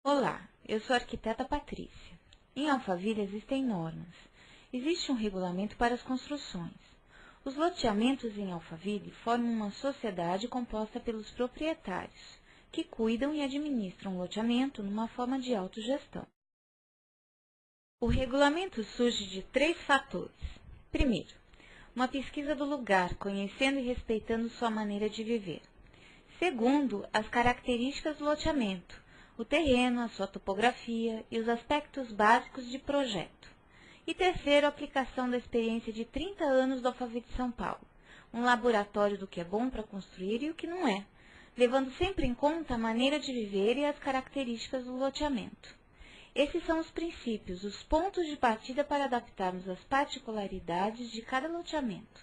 Olá, eu sou a arquiteta Patrícia. Em Alphaville existem normas. Existe um regulamento para as construções. Os loteamentos em Alphaville formam uma sociedade composta pelos proprietários, que cuidam e administram o loteamento numa forma de autogestão. O regulamento surge de 3 fatores. Primeiro, uma pesquisa do lugar, conhecendo e respeitando sua maneira de viver. Segundo, as características do loteamento, o terreno, a sua topografia e os aspectos básicos de projeto. E terceiro, a aplicação da experiência de 30 anos do Alphaville de São Paulo, um laboratório do que é bom para construir e o que não é, levando sempre em conta a maneira de viver e as características do loteamento. Esses são os princípios, os pontos de partida para adaptarmos as particularidades de cada loteamento.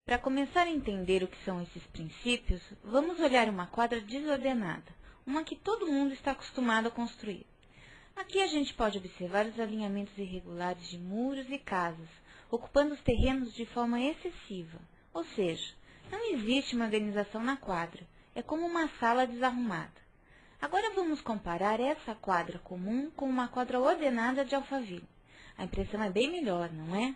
Para começar a entender o que são esses princípios, vamos olhar uma quadra desordenada, uma que todo mundo está acostumado a construir. Aqui a gente pode observar os alinhamentos irregulares de muros e casas, ocupando os terrenos de forma excessiva, ou seja, não existe uma organização na quadra, é como uma sala desarrumada. Agora vamos comparar essa quadra comum com uma quadra ordenada de Alphaville. A impressão é bem melhor, não é?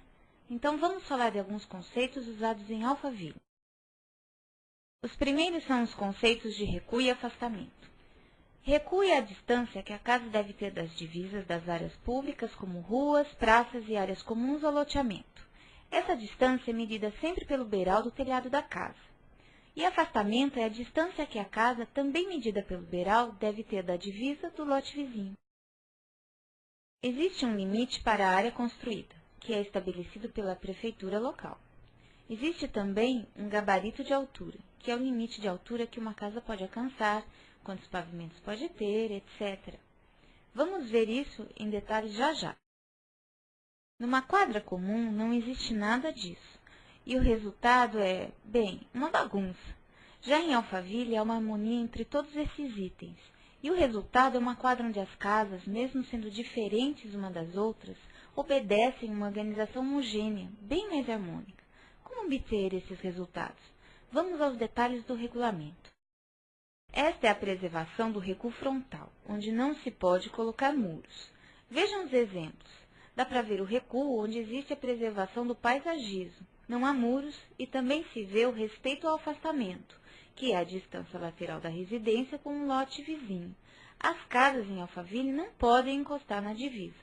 Então vamos falar de alguns conceitos usados em Alphaville. Os primeiros são os conceitos de recuo e afastamento. Recuo é a distância que a casa deve ter das divisas das áreas públicas, como ruas, praças e áreas comuns ao loteamento. Essa distância é medida sempre pelo beiral do telhado da casa. E afastamento é a distância que a casa, também medida pelo beiral, deve ter da divisa do lote vizinho. Existe um limite para a área construída, que é estabelecido pela prefeitura local. Existe também um gabarito de altura, que é o limite de altura que uma casa pode alcançar, quantos pavimentos pode ter, etc. Vamos ver isso em detalhes já já. Numa quadra comum não existe nada disso, e o resultado é, bem, uma bagunça. Já em Alphaville há uma harmonia entre todos esses itens, e o resultado é uma quadra onde as casas, mesmo sendo diferentes uma das outras, obedecem uma organização homogênea, bem mais harmônica. Como obter esses resultados? Vamos aos detalhes do regulamento. Esta é a preservação do recuo frontal, onde não se pode colocar muros. Vejam os exemplos. Dá para ver o recuo onde existe a preservação do paisagismo. Não há muros e também se vê o respeito ao afastamento, que é a distância lateral da residência com um lote vizinho. As casas em Alphaville não podem encostar na divisa.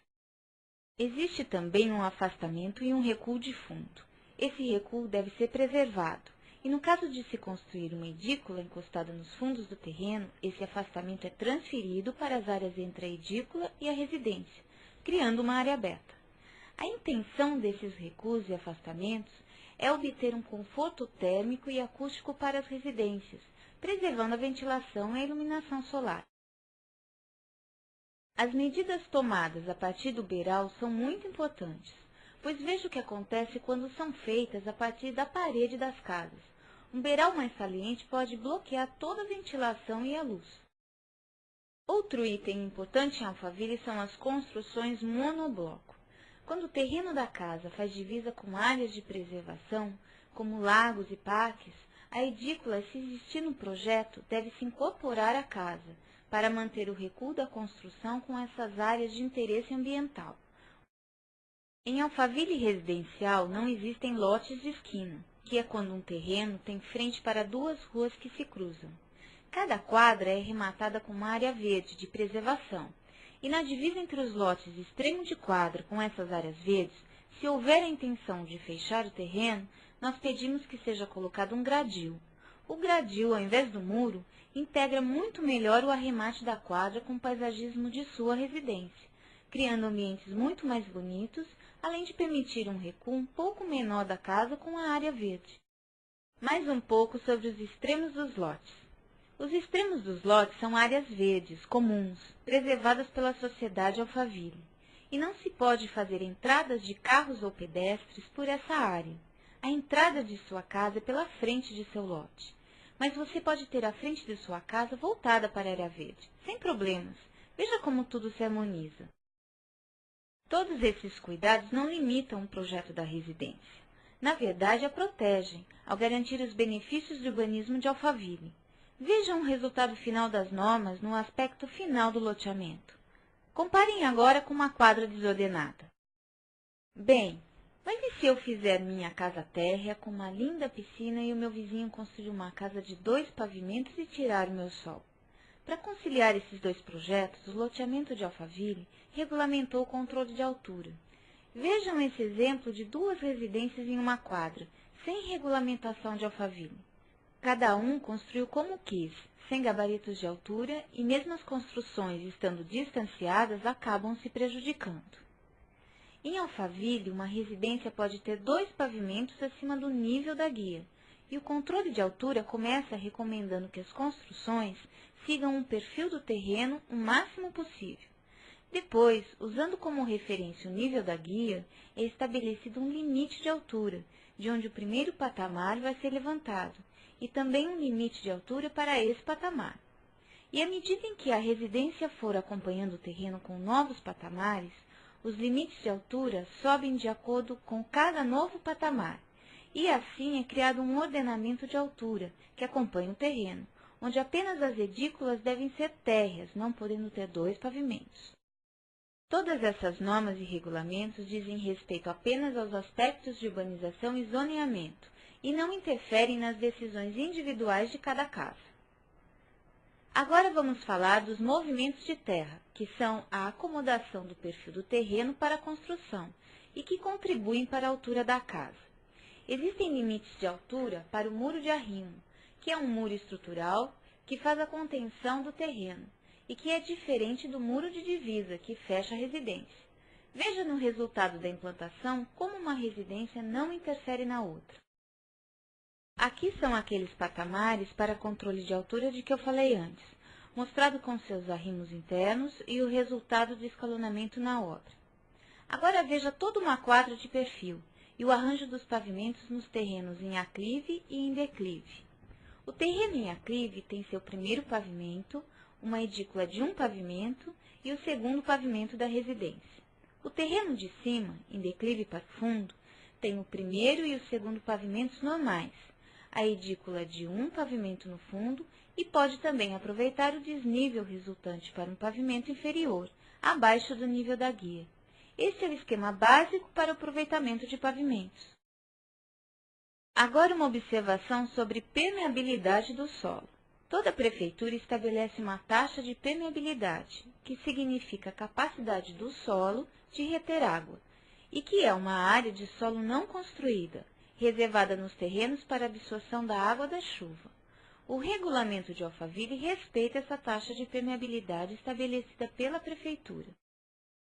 Existe também um afastamento e um recuo de fundo. Esse recuo deve ser preservado. E no caso de se construir uma edícula encostada nos fundos do terreno, esse afastamento é transferido para as áreas entre a edícula e a residência, criando uma área aberta. A intenção desses recuos e afastamentos é obter um conforto térmico e acústico para as residências, preservando a ventilação e a iluminação solar. As medidas tomadas a partir do beiral são muito importantes, pois veja o que acontece quando são feitas a partir da parede das casas. Um beiral mais saliente pode bloquear toda a ventilação e a luz. Outro item importante em Alphaville são as construções monobloco. Quando o terreno da casa faz divisa com áreas de preservação, como lagos e parques, a edícula, se existir no projeto, deve se incorporar à casa, para manter o recuo da construção com essas áreas de interesse ambiental. Em Alphaville residencial não existem lotes de esquina, que é quando um terreno tem frente para 2 ruas que se cruzam. Cada quadra é arrematada com uma área verde de preservação, e na divisa entre os lotes extremo de quadra com essas áreas verdes, se houver a intenção de fechar o terreno, nós pedimos que seja colocado um gradil. O gradil, ao invés do muro, integra muito melhor o arremate da quadra com o paisagismo de sua residência, criando ambientes muito mais bonitos, além de permitir um recuo um pouco menor da casa com a área verde. Mais um pouco sobre os extremos dos lotes. Os extremos dos lotes são áreas verdes, comuns, preservadas pela sociedade Alphaville, e não se pode fazer entradas de carros ou pedestres por essa área. A entrada de sua casa é pela frente de seu lote, mas você pode ter a frente de sua casa voltada para a área verde, sem problemas. Veja como tudo se harmoniza. Todos esses cuidados não limitam o projeto da residência. Na verdade, a protegem, ao garantir os benefícios do urbanismo de Alphaville. Vejam o resultado final das normas no aspecto final do loteamento. Comparem agora com uma quadra desordenada. Bem, mas e se eu fizer minha casa térrea com uma linda piscina e o meu vizinho construir uma casa de 2 pavimentos e tirar o meu sol? Para conciliar esses 2 projetos, o loteamento de Alphaville regulamentou o controle de altura. Vejam esse exemplo de 2 residências em uma quadra, sem regulamentação de Alphaville. Cada um construiu como quis, sem gabaritos de altura, e mesmo as construções estando distanciadas acabam se prejudicando. Em Alphaville, uma residência pode ter 2 pavimentos acima do nível da guia, e o controle de altura começa recomendando que as construções sigam um perfil do terreno o máximo possível. Depois, usando como referência o nível da guia, é estabelecido um limite de altura, de onde o primeiro patamar vai ser levantado, e também um limite de altura para esse patamar. E à medida em que a residência for acompanhando o terreno com novos patamares, os limites de altura sobem de acordo com cada novo patamar, e assim é criado um ordenamento de altura que acompanha o terreno, onde apenas as edículas devem ser térreas, não podendo ter 2 pavimentos. Todas essas normas e regulamentos dizem respeito apenas aos aspectos de urbanização e zoneamento, e não interferem nas decisões individuais de cada casa. Agora vamos falar dos movimentos de terra, que são a acomodação do perfil do terreno para a construção e que contribuem para a altura da casa. Existem limites de altura para o muro de arrimo, que é um muro estrutural que faz a contenção do terreno e que é diferente do muro de divisa, que fecha a residência. Veja no resultado da implantação como uma residência não interfere na outra. Aqui são aqueles patamares para controle de altura de que eu falei antes, mostrado com seus arrimos internos e o resultado do escalonamento na obra. Agora veja toda uma quadra de perfil e o arranjo dos pavimentos nos terrenos em aclive e em declive. O terreno em aclive tem seu primeiro pavimento, uma edícula de 1 pavimento e o segundo pavimento da residência. O terreno de cima, em declive para o fundo, tem o primeiro e o segundo pavimentos normais, a edícula de 1 pavimento no fundo e pode também aproveitar o desnível resultante para um pavimento inferior, abaixo do nível da guia. Esse é o esquema básico para o aproveitamento de pavimentos. Agora uma observação sobre permeabilidade do solo. Toda prefeitura estabelece uma taxa de permeabilidade, que significa a capacidade do solo de reter água, e que é uma área de solo não construída, reservada nos terrenos para absorção da água da chuva. O regulamento de Alphaville respeita essa taxa de permeabilidade estabelecida pela prefeitura.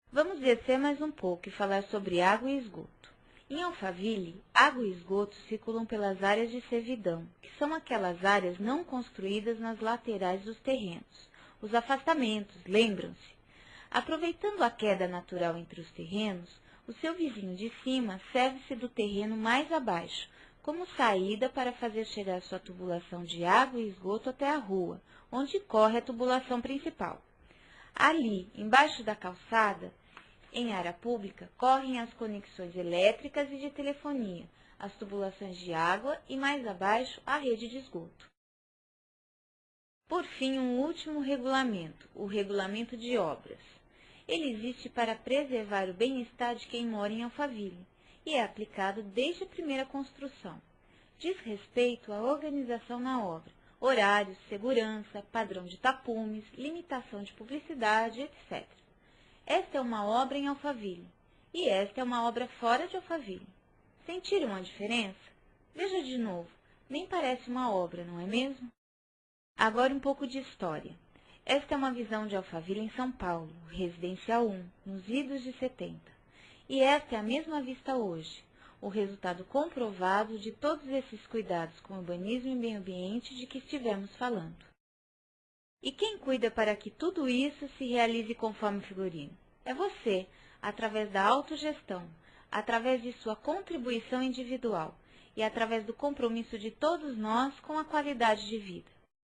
Vamos descer mais um pouco e falar sobre água e esgoto. Em Alphaville, água e esgoto circulam pelas áreas de servidão, que são aquelas áreas não construídas nas laterais dos terrenos, os afastamentos, lembram-se? Aproveitando a queda natural entre os terrenos, o seu vizinho de cima serve-se do terreno mais abaixo, como saída para fazer chegar sua tubulação de água e esgoto até a rua, onde corre a tubulação principal. Ali, embaixo da calçada, em área pública, correm as conexões elétricas e de telefonia, as tubulações de água e, mais abaixo, a rede de esgoto. Por fim, um último regulamento, o regulamento de obras. Ele existe para preservar o bem-estar de quem mora em Alphaville e é aplicado desde a primeira construção. Diz respeito à organização na obra, horários, segurança, padrão de tapumes, limitação de publicidade, etc. Esta é uma obra em Alphaville e esta é uma obra fora de Alphaville. Sentiram a diferença? Veja de novo, nem parece uma obra, não é mesmo? Agora um pouco de história. Esta é uma visão de Alphaville em São Paulo, Residencial 1, nos idos de 70. E esta é a mesma vista hoje, o resultado comprovado de todos esses cuidados com urbanismo e meio ambiente de que estivemos falando. E quem cuida para que tudo isso se realize conforme o figurino? É você, através da autogestão, através de sua contribuição individual e através do compromisso de todos nós com a qualidade de vida.